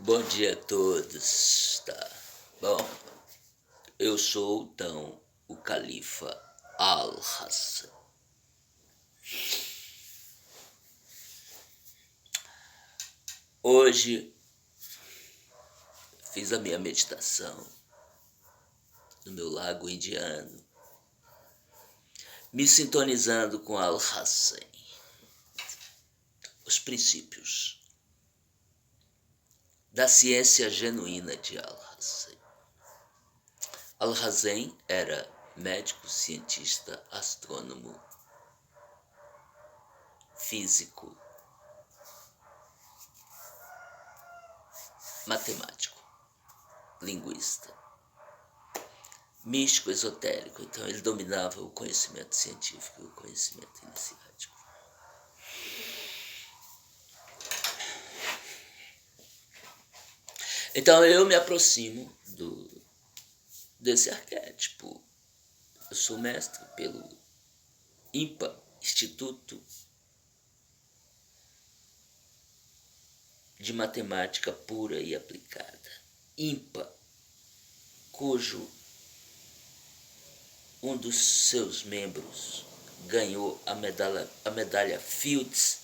Bom dia a todos, tá? Bom, eu sou então o Califa Al-Hassan. Hoje fiz a minha meditação no meu lago indiano, me sintonizando com Al-Hassan, os princípios da ciência genuína de Al-Hassan. Al-Hassan era médico, cientista, astrônomo, físico, matemático, linguista, místico, esotérico. Então ele dominava o conhecimento científico e o conhecimento iniciático. Então eu me aproximo desse arquétipo. Eu sou mestre pelo IMPA, Instituto de Matemática Pura e Aplicada. IMPA, cujo um dos seus membros ganhou a medalha Fields,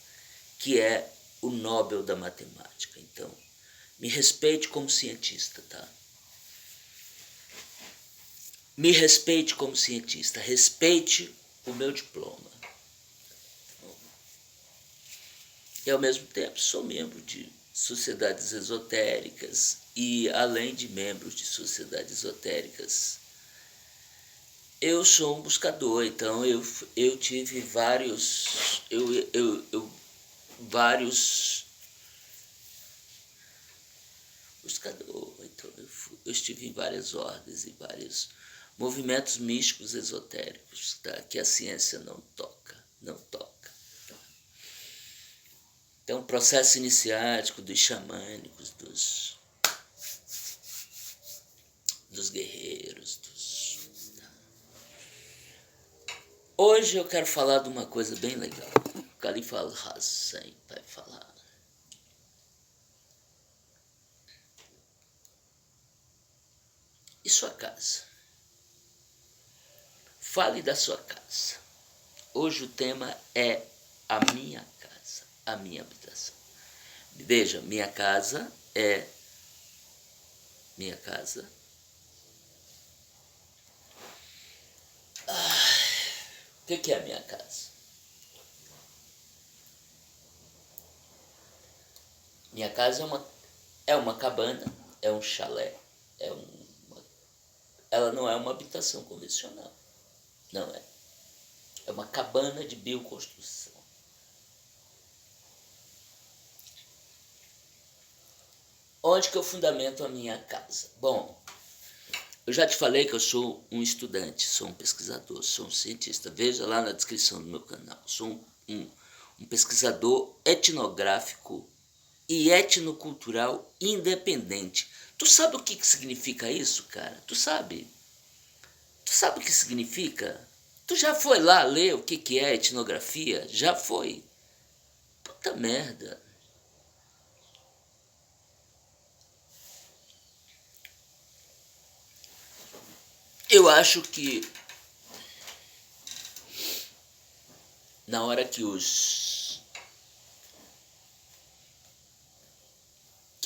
que é o Nobel da Matemática. Então, me respeite como cientista, tá? Me respeite como cientista, respeite o meu diploma. E ao mesmo tempo sou membro de sociedades esotéricas e, além de membros de sociedades esotéricas, eu sou um buscador. Então eu tive vários buscador. Então eu estive em várias ordens e vários movimentos místicos esotéricos, tá? Que a ciência não toca. Então, o processo iniciático dos xamânicos, dos guerreiros, Hoje eu quero falar de uma coisa bem legal. O Califa Al-Hassan vai falar. E sua casa? Fale da sua casa. Hoje o tema é a minha casa, a minha habitação. Veja, minha casa é minha casa. O que é a minha casa? Minha casa é uma cabana, é um chalé, ela não é uma habitação convencional, não é. É uma cabana de bioconstrução. Onde que eu fundamento a minha casa? Bom, eu já te falei que eu sou um estudante, sou um pesquisador, sou um cientista. Veja lá na descrição do meu canal. Sou um pesquisador etnográfico e etnocultural independente. Tu sabe o que significa isso, cara? Tu sabe? Tu sabe o que significa? Tu já foi lá ler o que é etnografia? Já foi? Puta merda. Eu acho que na hora que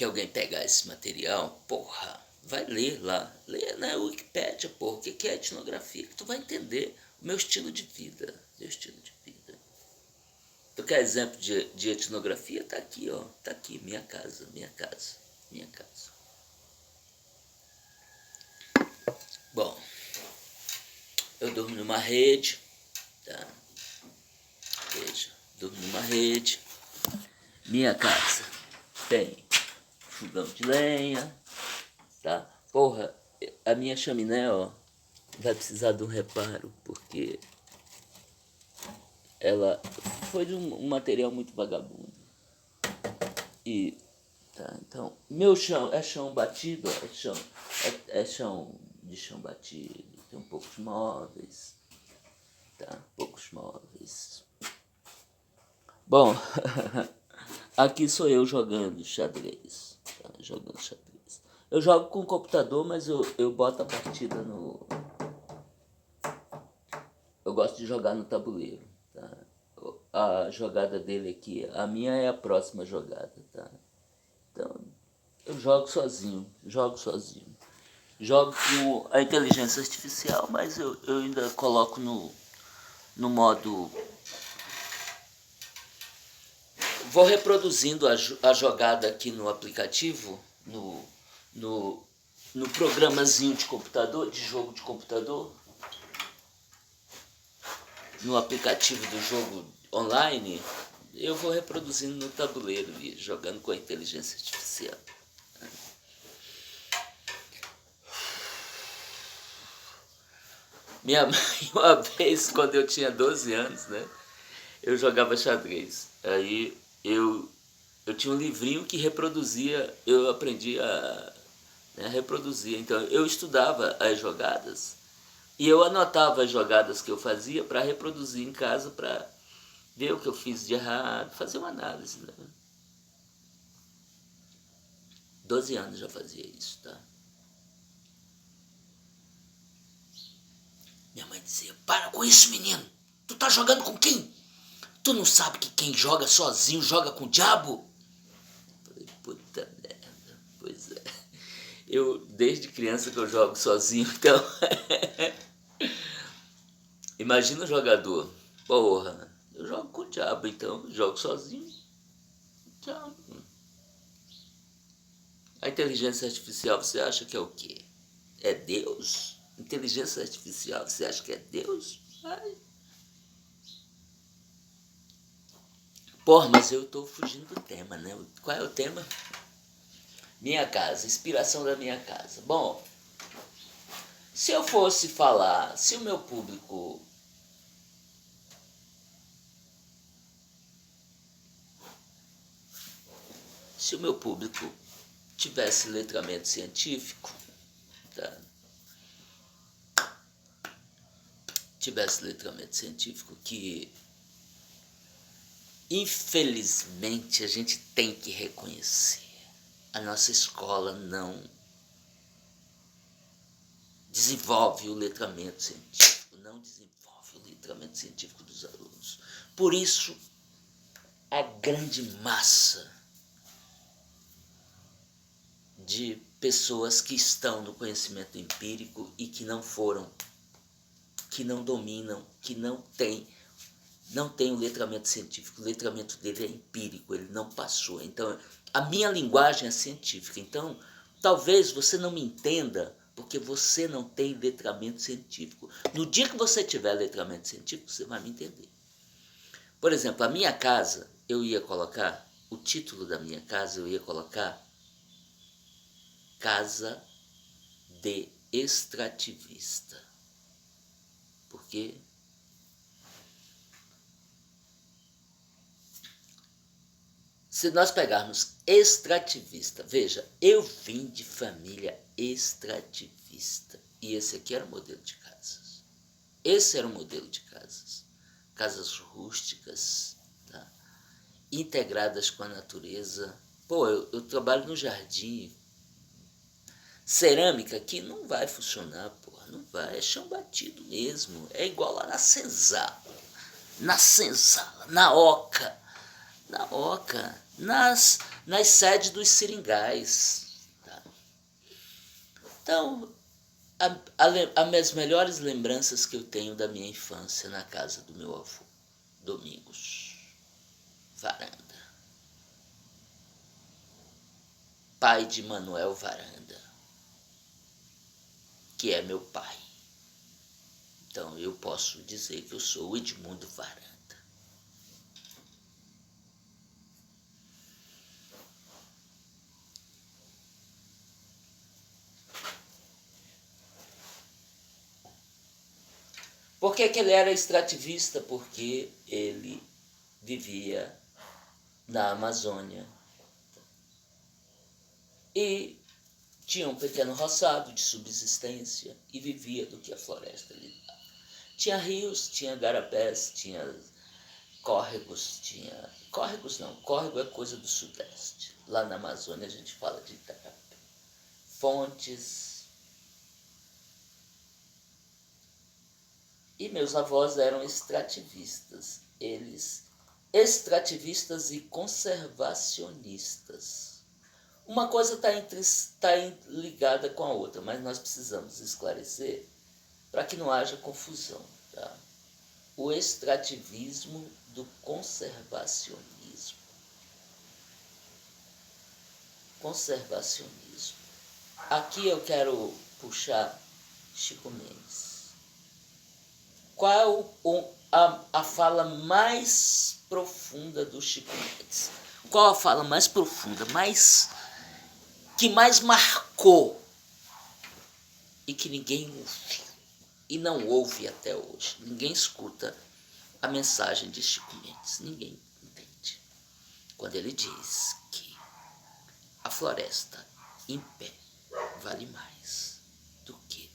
alguém pegar esse material, porra, vai ler lá, lê na Wikipédia, porra, o que é etnografia, que tu vai entender o meu estilo de vida, Tu quer exemplo de etnografia? Tá aqui, ó, tá aqui, minha casa. Bom, eu durmo numa rede, tá? Veja, durmo numa rede. Minha casa tem fogão de lenha, tá? Porra, a minha chaminé, ó, vai precisar de um reparo, porque ela foi de um material muito vagabundo. E, tá, então, meu chão é chão batido, é chão de chão batido, tem poucos móveis, tá? Poucos móveis. Bom, aqui sou eu jogando xadrez. Tá? jogando xadrez. Eu jogo com o computador, mas eu boto a partida no... Eu gosto de jogar no tabuleiro, tá? A jogada dele aqui, a minha é a próxima jogada, tá? Então, eu jogo sozinho. Jogo com a inteligência artificial, mas eu ainda coloco no modo... Vou reproduzindo a jogada aqui no aplicativo, no programazinho de computador, de jogo de computador, no aplicativo do jogo online, eu vou reproduzindo no tabuleiro e jogando com a inteligência artificial. Minha mãe, uma vez, quando eu tinha 12 anos, né, eu jogava xadrez. Aí eu tinha um livrinho que reproduzia, eu aprendi a reproduzir. Então eu estudava as jogadas e eu anotava as jogadas que eu fazia para reproduzir em casa, para ver o que eu fiz de errado, fazer uma análise, né? 12 anos já fazia isso, tá? Minha mãe dizia: para com isso, menino, tu tá jogando com quem? Tu não sabe que quem joga sozinho joga com o diabo? Eu falei: puta merda, pois é. Eu, desde criança que eu jogo sozinho, então... Imagina o jogador: porra, eu jogo com o diabo, então jogo sozinho. Diabo. A inteligência artificial, você acha que é o quê? É Deus? Inteligência artificial, você acha que é Deus? Ai. Porra, mas eu tô fugindo do tema, né? Qual é o tema? Minha casa, inspiração da minha casa. Bom, se eu fosse falar, se o meu público... Se o meu público tivesse letramento científico, tá? Tivesse letramento científico, que infelizmente a gente tem que reconhecer, a nossa escola não desenvolve o letramento científico, não desenvolve o letramento científico dos alunos. Por isso, a grande massa de pessoas que estão no conhecimento empírico e que não foram, que não dominam, que não tem o letramento científico. O letramento dele é empírico, ele não passou. Então, a minha linguagem é científica. Então, talvez você não me entenda porque você não tem letramento científico. No dia que você tiver letramento científico, você vai me entender. Por exemplo, a minha casa, eu ia colocar, o título da minha casa, eu ia colocar Casa de Extrativista. Porque se nós pegarmos extrativista, veja, eu vim de família extrativista. E esse aqui era o modelo de casas. Esse era o modelo de casas. Casas rústicas, tá? Integradas com a natureza. Pô, eu trabalho no jardim. Cerâmica aqui não vai funcionar, porra, não vai. É chão batido mesmo. É igual lá na senzala. Na Oca. Nas sedes dos seringais. Tá? Então, as melhores lembranças que eu tenho da minha infância na casa do meu avô, Domingos, Varanda. Pai de Manuel Varanda, que é meu pai. Então eu posso dizer que eu sou o Edmundo Varanda. Por que ele era extrativista? Porque ele vivia na Amazônia e tinha um pequeno roçado de subsistência e vivia do que a floresta lhe dava. Tinha rios, tinha garapés, tinha córregos, córrego é coisa do Sudeste. Lá na Amazônia a gente fala de itarapé. Fontes. E meus avós eram extrativistas. Eles, extrativistas e conservacionistas. Uma coisa está ligada com a outra, mas nós precisamos esclarecer para que não haja confusão. Tá? O extrativismo do conservacionismo. Conservacionismo. Aqui eu quero puxar Chico Mendes. Qual a fala mais profunda do Chico Mendes? Qual a fala mais profunda, que mais marcou e que ninguém ouviu e não ouve até hoje? Ninguém escuta a mensagem de Chico Mendes, ninguém entende. Quando ele diz que a floresta em pé vale mais do que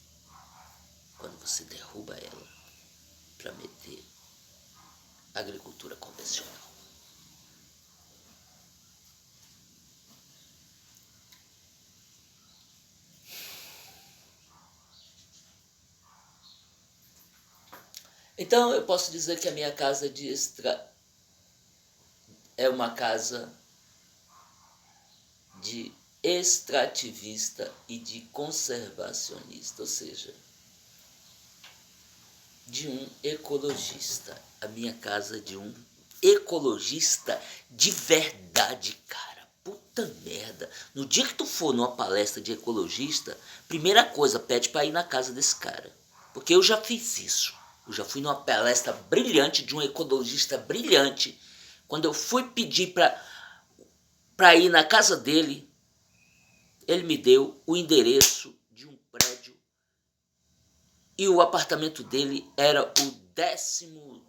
quando você derruba ela para meter agricultura convencional. Então eu posso dizer que a minha casa é uma casa de extrativista e de conservacionista, ou seja, de um ecologista. A minha casa é de um ecologista de verdade, cara. Puta merda. No dia que tu for numa palestra de ecologista, primeira coisa, pede para ir na casa desse cara. Porque eu já fiz isso. Eu já fui numa palestra brilhante de um ecologista brilhante. Quando eu fui pedir para ir na casa dele, ele me deu o endereço de um prédio e o apartamento dele era o 14º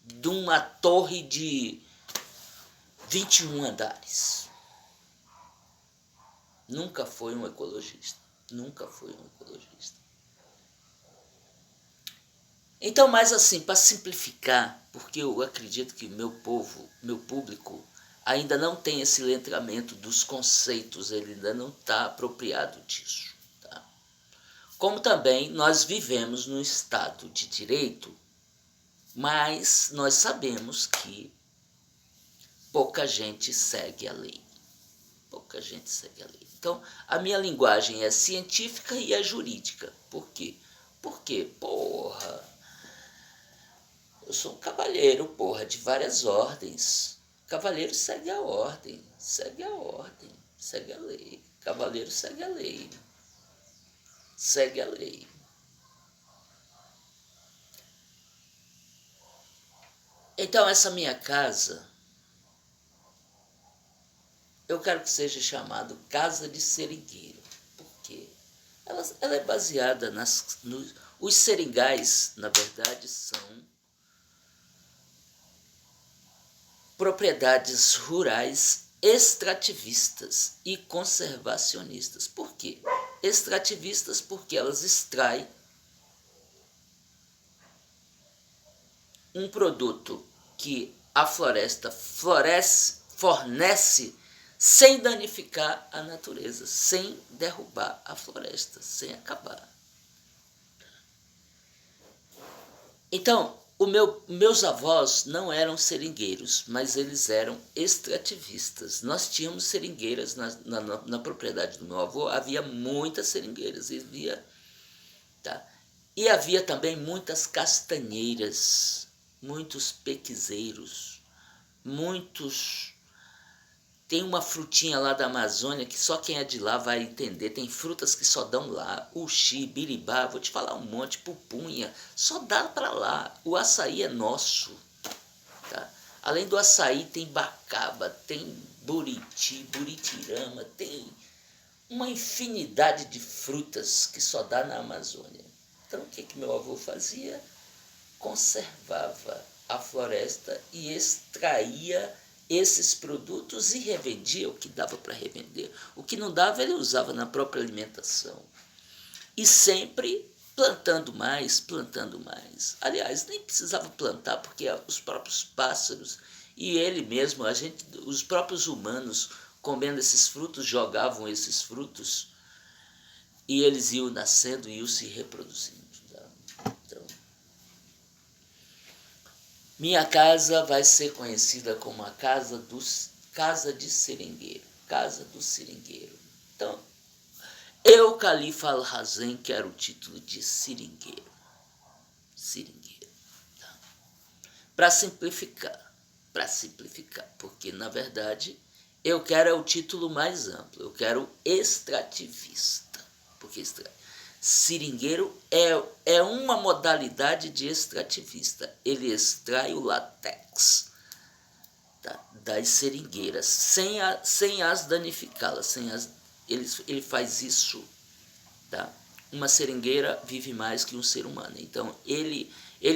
de uma torre de 21 andares. Nunca foi um ecologista. Nunca foi um ecologista. Então, mais assim, para simplificar, porque eu acredito que meu público, ainda não tem esse letramento dos conceitos, ele ainda não está apropriado disso. Tá? Como também nós vivemos num Estado de direito, mas nós sabemos que pouca gente segue a lei. Pouca gente segue a lei. Então, a minha linguagem é científica e é jurídica. Por quê? Porque, porra, eu sou um cavalheiro, porra, de várias ordens. Cavaleiro segue a ordem, segue a ordem, segue a lei. Cavaleiro segue a lei. Segue a lei. Então, essa minha casa, eu quero que seja chamado Casa de Seringueiro. Por quê? Ela é baseada os seringais, na verdade, são propriedades rurais extrativistas e conservacionistas. Por quê? Extrativistas porque elas extraem um produto que a floresta fornece sem danificar a natureza, sem derrubar a floresta, sem acabar. Então, meus avós não eram seringueiros, mas eles eram extrativistas. Nós tínhamos seringueiras na propriedade do meu avô, havia muitas seringueiras, tá? E havia também muitas castanheiras, muitos pequizeiros, Tem uma frutinha lá da Amazônia que só quem é de lá vai entender. Tem frutas que só dão lá. Uxi, biribá, vou te falar um monte. Pupunha, só dá para lá. O açaí é nosso. Tá? Além do açaí tem bacaba, tem buritirama, tem uma infinidade de frutas que só dá na Amazônia. Então o que meu avô fazia? Conservava a floresta e extraía esses produtos e revendia o que dava para revender. O que não dava, ele usava na própria alimentação. E sempre plantando mais. Aliás, nem precisava plantar, porque os próprios pássaros E ele mesmo, os próprios humanos, comendo esses frutos, jogavam esses frutos e eles iam nascendo e iam se reproduzindo. Tá? Então, minha casa vai ser conhecida como a casa de seringueiro. Casa do seringueiro. Então, eu, Califa Al-Hazen, quero o título de seringueiro. Seringueiro. Tá? Para simplificar, porque na verdade eu quero o título mais amplo, eu quero extrativista, porque seringueiro é uma modalidade de extrativista, ele extrai o látex das seringueiras, sem as danificá-las, ele faz isso, tá? Uma seringueira vive mais que um ser humano, então ele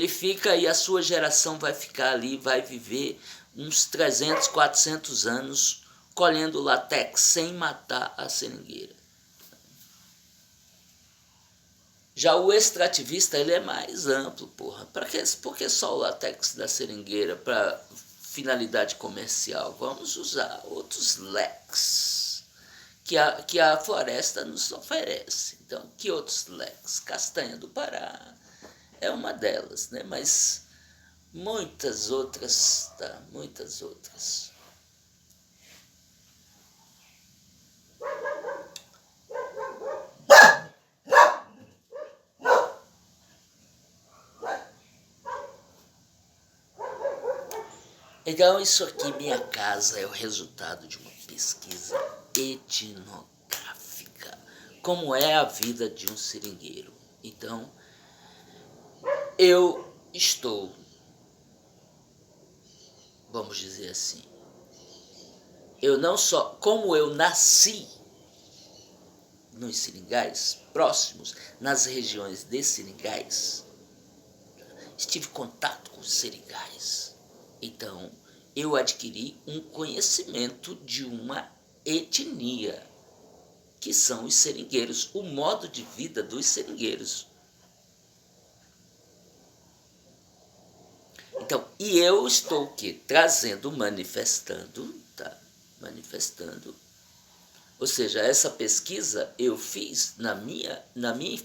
fica e a sua geração vai ficar ali, vai viver uns 300, 400 anos colhendo látex sem matar a seringueira. Já o extrativista, ele é mais amplo, porra. Por que só o látex da seringueira para finalidade comercial? Vamos usar outros leques que a floresta nos oferece. Então, que outros leques? Castanha do Pará é uma delas, né? Mas muitas outras, tá? Muitas outras. Então, isso aqui, minha casa, é o resultado de uma pesquisa etnográfica. Como é a vida de um seringueiro. Então, eu estou, vamos dizer assim, eu não só, como eu nasci nos seringais próximos, nas regiões de seringais, tive contato com os seringais. Então, eu adquiri um conhecimento de uma etnia, que são os seringueiros, o modo de vida dos seringueiros. Então, e eu estou aqui trazendo, manifestando, tá? Manifestando. Ou seja, essa pesquisa eu fiz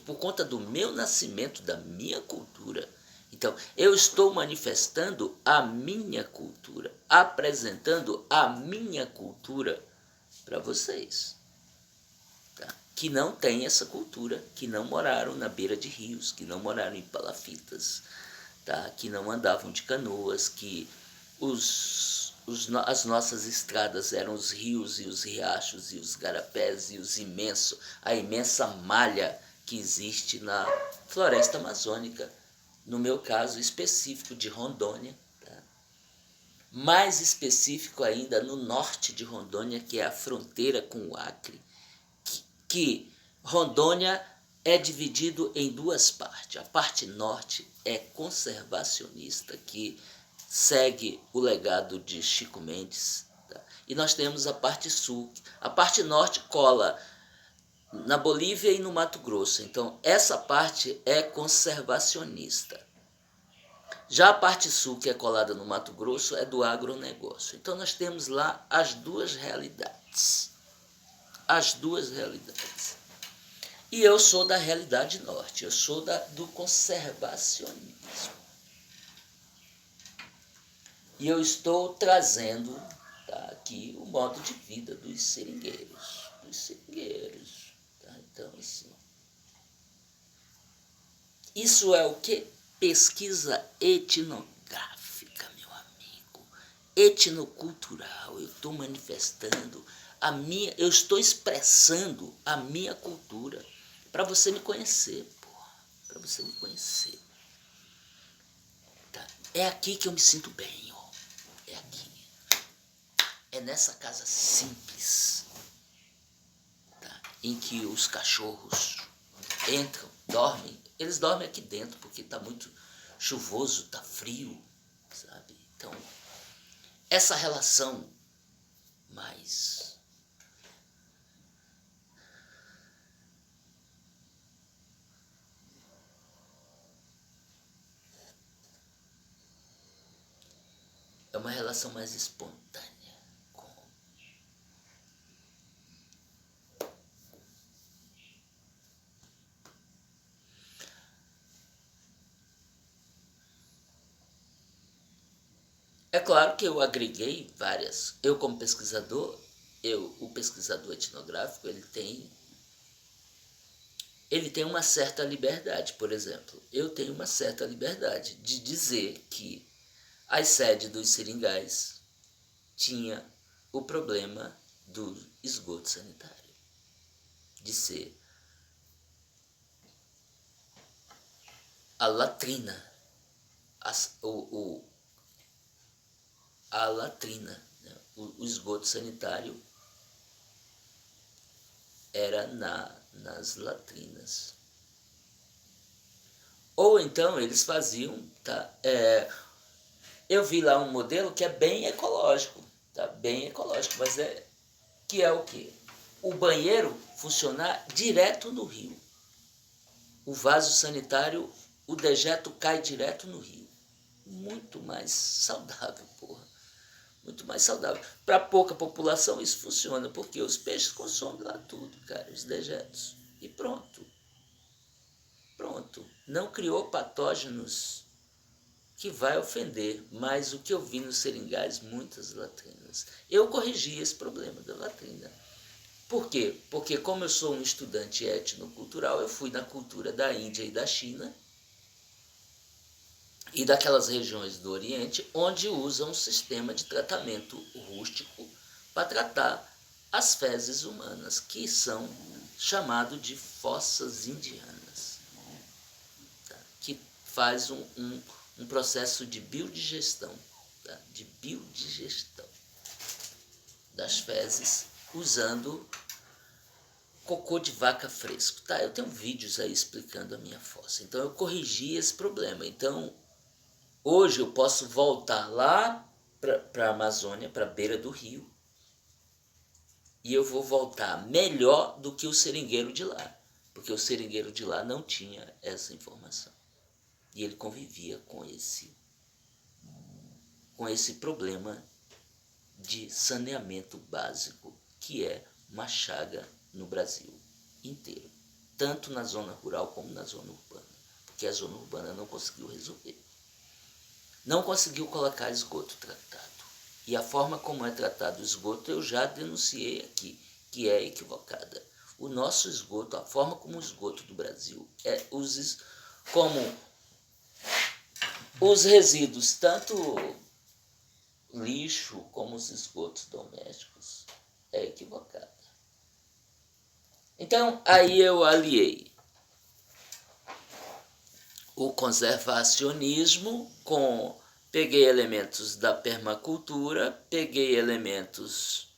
por conta do meu nascimento, da minha cultura. Então, eu estou manifestando a minha cultura, apresentando a minha cultura para vocês, tá? Que não têm essa cultura, que não moraram na beira de rios, que não moraram em palafitas, tá? Que não andavam de canoas, que as nossas estradas eram os rios e os riachos e os garapés e a imensa malha que existe na floresta amazônica, no meu caso específico de Rondônia, tá? Mais específico ainda no norte de Rondônia, que é a fronteira com o Acre, que Rondônia é dividido em duas partes. A parte norte é conservacionista, que segue o legado de Chico Mendes, tá? E nós temos a parte sul. A parte norte cola na Bolívia e no Mato Grosso. Então, essa parte é conservacionista. Já a parte sul, que é colada no Mato Grosso, é do agronegócio. Então, nós temos lá as duas realidades. As duas realidades. E eu sou da realidade norte, eu sou do conservacionismo. E eu estou trazendo, tá, aqui o modo de vida dos seringueiros. Tá? Então, assim, isso é o que? Pesquisa etnográfica, meu amigo. Etnocultural. Eu estou manifestando eu estou expressando a minha cultura para você me conhecer, porra. Para você me conhecer. Tá? É aqui que eu me sinto bem, ó. É aqui. É nessa casa simples, tá? Em que os cachorros entram, dormem. Eles dormem aqui dentro porque está muito chuvoso, está frio, sabe? Então, essa relação mais É uma relação mais espontânea. É claro que eu agreguei várias. Eu como pesquisador, o pesquisador etnográfico, ele tem uma certa liberdade. Por exemplo, eu tenho uma certa liberdade de dizer que a sede dos seringais tinha o problema do esgoto sanitário, de ser a latrina, a latrina, né? O esgoto sanitário era nas latrinas. Ou então eles faziam, tá? Eu vi lá um modelo que é bem ecológico, tá? Bem ecológico, mas que é o quê? O banheiro funcionar direto no rio. O vaso sanitário, o dejeto cai direto no rio. Muito mais saudável, porra. Muito mais saudável. Para pouca população isso funciona, porque os peixes consomem lá tudo, cara, os dejetos. E pronto. Pronto. Não criou patógenos que vai ofender, mas o que eu vi nos seringais, muitas latrinas. Eu corrigi esse problema da latrina. Por quê? Porque como eu sou um estudante etnocultural, eu fui na cultura da Índia e da China e daquelas regiões do Oriente onde usam um sistema de tratamento rústico para tratar as fezes humanas, que são chamados de fossas indianas, tá? Que faz um processo de biodigestão, tá? De biodigestão das fezes usando cocô de vaca fresco, tá? Eu tenho vídeos aí explicando a minha fossa. Então eu corrigi esse problema. Então hoje eu posso voltar lá para a Amazônia, para a beira do rio, e eu vou voltar melhor do que o seringueiro de lá, porque o seringueiro de lá não tinha essa informação. E ele convivia com esse problema de saneamento básico, que é uma chaga no Brasil inteiro, tanto na zona rural como na zona urbana, porque a zona urbana não conseguiu resolver. Não conseguiu colocar esgoto tratado. E a forma como é tratado o esgoto eu já denunciei aqui, que é equivocada. O nosso esgoto, a forma como o esgoto do Brasil como os resíduos, tanto lixo como os esgotos domésticos, é equivocada. Então, aí eu aliei o conservacionismo peguei elementos da permacultura, peguei elementos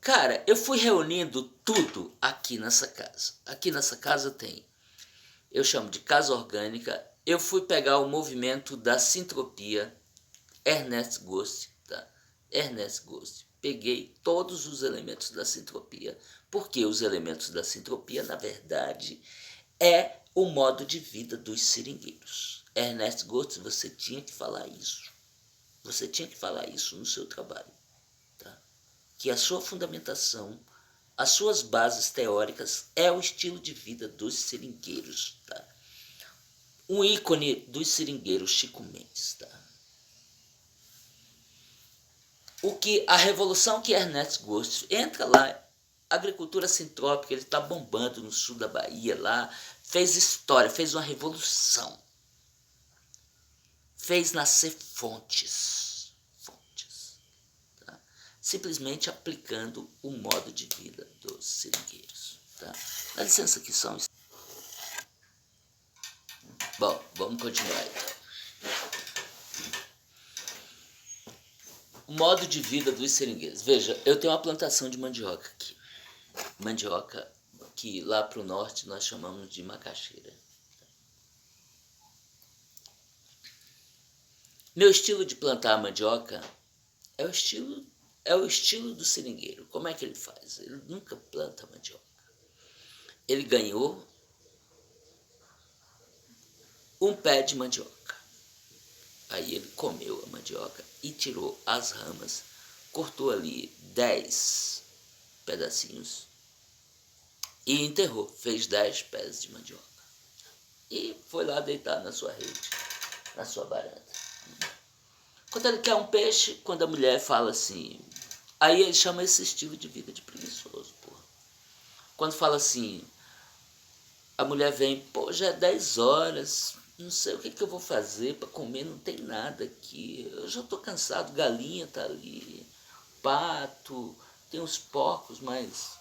Cara, eu fui reunindo tudo aqui nessa casa. Aqui nessa casa eu chamo de casa orgânica. Eu fui pegar o movimento da sintropia, Ernest Ghost, tá? Ernest Ghost. Peguei todos os elementos da sintropia, porque os elementos da sintropia, na verdade, é o modo de vida dos seringueiros. Ernest Ghost, você tinha que falar isso. Você tinha que falar isso no seu trabalho. Tá? Que a sua fundamentação, as suas bases teóricas é o estilo de vida dos seringueiros. Tá? Um ícone dos seringueiros, Chico Mendes. Tá? A revolução que Ernest Ghost entra lá, agricultura sintrópica, ele está bombando no sul da Bahia lá, fez história, fez uma revolução, fez nascer fontes, tá? Simplesmente aplicando o modo de vida dos seringueiros. Tá? Dá licença aqui só um instante. Bom, vamos continuar então. O modo de vida dos seringueiros. Veja, eu tenho uma plantação de mandioca aqui. Mandioca que lá para o norte nós chamamos de macaxeira. Meu estilo de plantar mandioca é o estilo do seringueiro. Como é que ele faz? Ele nunca planta mandioca. Ele ganhou um pé de mandioca. Aí ele comeu a mandioca e tirou as ramas, cortou ali 10 pedacinhos e enterrou, fez 10 pés de mandioca. E foi lá deitar na sua rede, na sua varanda. Quando ele quer um peixe, quando a mulher fala assim, aí ele chama esse estilo de vida de preguiçoso, porra. Quando fala assim, a mulher vem, pô, já é 10 horas, não sei o que eu vou fazer para comer, não tem nada aqui, eu já tô cansado, galinha tá ali, pato, tem os porcos, mas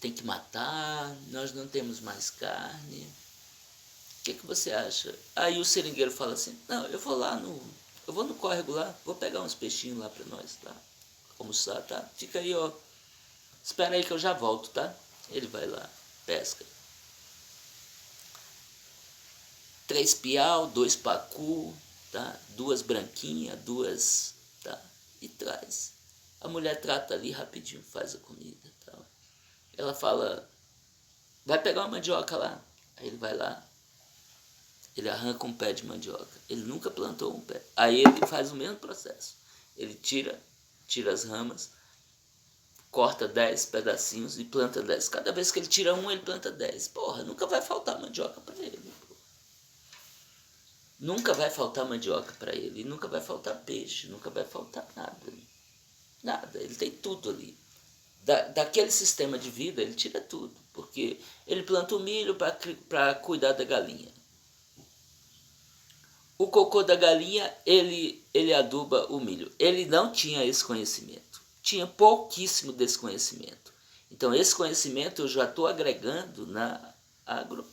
tem que matar, nós não temos mais carne, o que você acha? Aí o seringueiro fala assim, não, eu vou no córrego lá, vou pegar uns peixinhos lá para nós, tá? Almoçar, tá? Fica aí, ó, espera aí que eu já volto, tá? Ele vai lá, pesca. 3 piau, 2 pacu, tá? 2 branquinhas, 2, tá? E traz. A mulher trata ali rapidinho, faz a comida, tá? Ela fala, vai pegar uma mandioca lá. Aí ele vai lá, ele arranca um pé de mandioca. Ele nunca plantou um pé. Aí ele faz o mesmo processo. Ele tira as ramas, corta 10 pedacinhos e planta 10. Cada vez que ele tira um, ele planta 10. Porra, nunca vai faltar mandioca para ele. Nunca vai faltar mandioca para ele. Nunca vai faltar peixe. Nunca vai faltar nada. Nada. Ele tem tudo ali. Daquele sistema de vida, ele tira tudo. Porque ele planta o milho para cuidar da galinha. O cocô da galinha, ele aduba o milho. Ele não tinha esse conhecimento. Tinha pouquíssimo desse conhecimento. Então, esse conhecimento eu já estou agregando na agro,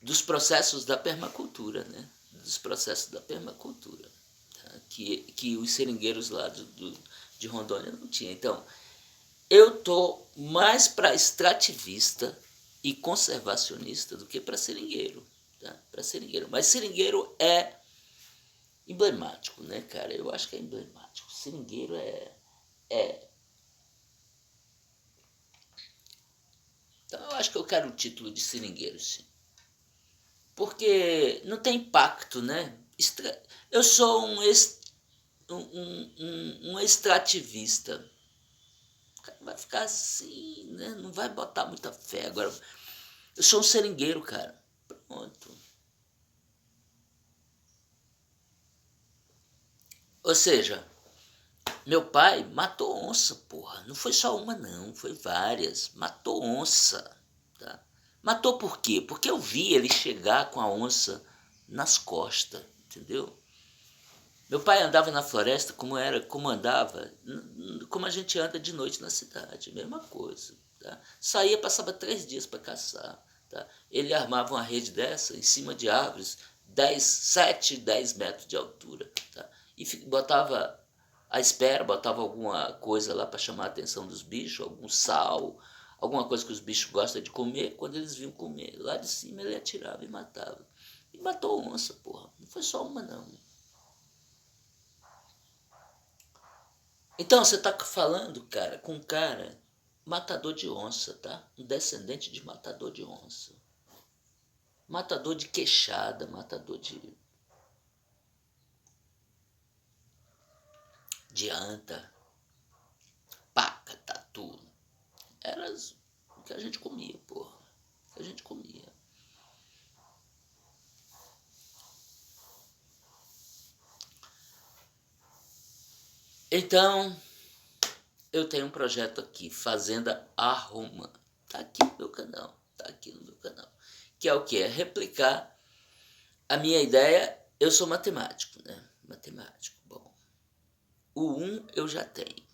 dos processos da permacultura, né? Dos processos da permacultura, tá? que os seringueiros lá de Rondônia não tinham. Então, eu tô mais para extrativista e conservacionista do que para seringueiro, tá? Para seringueiro. Mas seringueiro é emblemático, né, cara? Eu acho que é emblemático. Seringueiro é. Então eu acho que eu quero o título de seringueiro, sim. Porque não tem impacto, né? Eu sou um extrativista. O cara vai ficar assim, né? Não vai botar muita fé. Agora, eu sou um seringueiro, cara. Pronto. Ou seja, meu pai matou onça, porra. Não foi só uma, não. Foi várias. Matou onça, tá? Matou por quê? Porque eu vi ele chegar com a onça nas costas, entendeu? Meu pai andava na floresta como andava, como a gente anda de noite na cidade, mesma coisa. Tá? Saía, passava 3 dias para caçar. Tá? Ele armava uma rede dessa em cima de árvores, 7, 10 metros de altura. Tá? E botava à espera, botava alguma coisa lá para chamar a atenção dos bichos, algum sal, alguma coisa que os bichos gostam de comer. Quando eles vinham comer, lá de cima ele atirava e matava. E matou onça, porra. Não foi só uma, não. Então, você tá falando, cara, com um cara matador de onça, tá? Um descendente de matador de onça. Matador de queixada, matador de anta, paca, tatu. Era o que a gente comia, porra. O que a gente comia. Então, eu tenho um projeto aqui, Fazenda Arruma. Tá aqui no meu canal, tá aqui no meu canal. Que é o que? É replicar a minha ideia. Eu sou matemático, né? Matemático, bom. O 1 eu já tenho.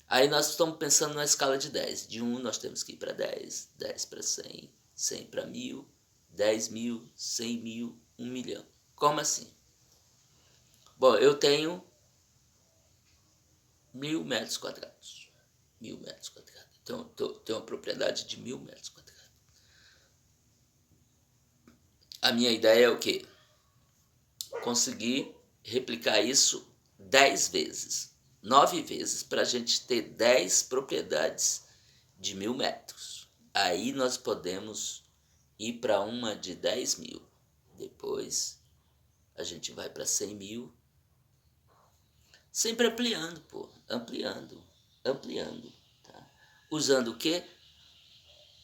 Aí nós estamos pensando na escala de 10. De 1 nós temos que ir para 10, 10 para 100, 100 para 1000, 10 mil, 100 mil, 1 milhão. Como assim? Bom, eu tenho 1000 metros quadrados. 1000 metros quadrados. Então, tenho uma propriedade de 1000 metros quadrados. A minha ideia é o quê? Conseguir replicar isso 10 vezes. 9 vezes para a gente ter 10 propriedades de 1.000 metros. Aí nós podemos ir para uma de 10.000. Depois a gente vai para 100.000. Sempre ampliando, pô. Ampliando. Tá? Usando o quê?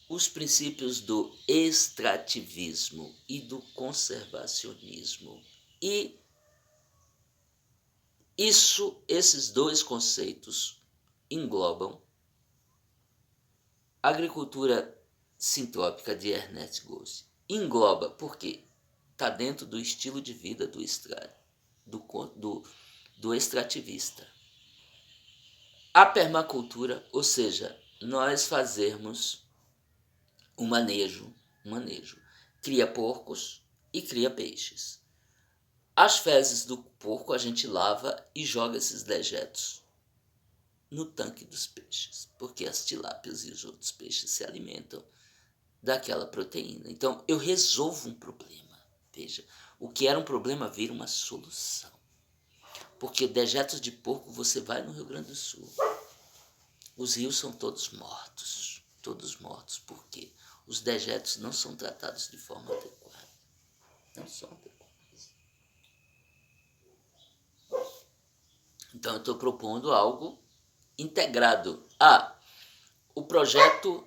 Os princípios do extrativismo e do conservacionismo. E esses dois conceitos englobam a agricultura sintrópica de Ernest Gosse. Engloba porque está dentro do estilo de vida do extrativista. A permacultura, ou seja, nós fazermos um manejo, cria porcos e cria peixes. As fezes do porco a gente lava e joga esses dejetos no tanque dos peixes, porque as tilápias e os outros peixes se alimentam daquela proteína. Então eu resolvo um problema. Veja, o que era um problema vira uma solução. Porque dejetos de porco você vai no Rio Grande do Sul. Os rios são todos mortos. Por quê? Os dejetos não são tratados de forma adequada. Não são adequados. Então eu estou propondo algo integrado. O projeto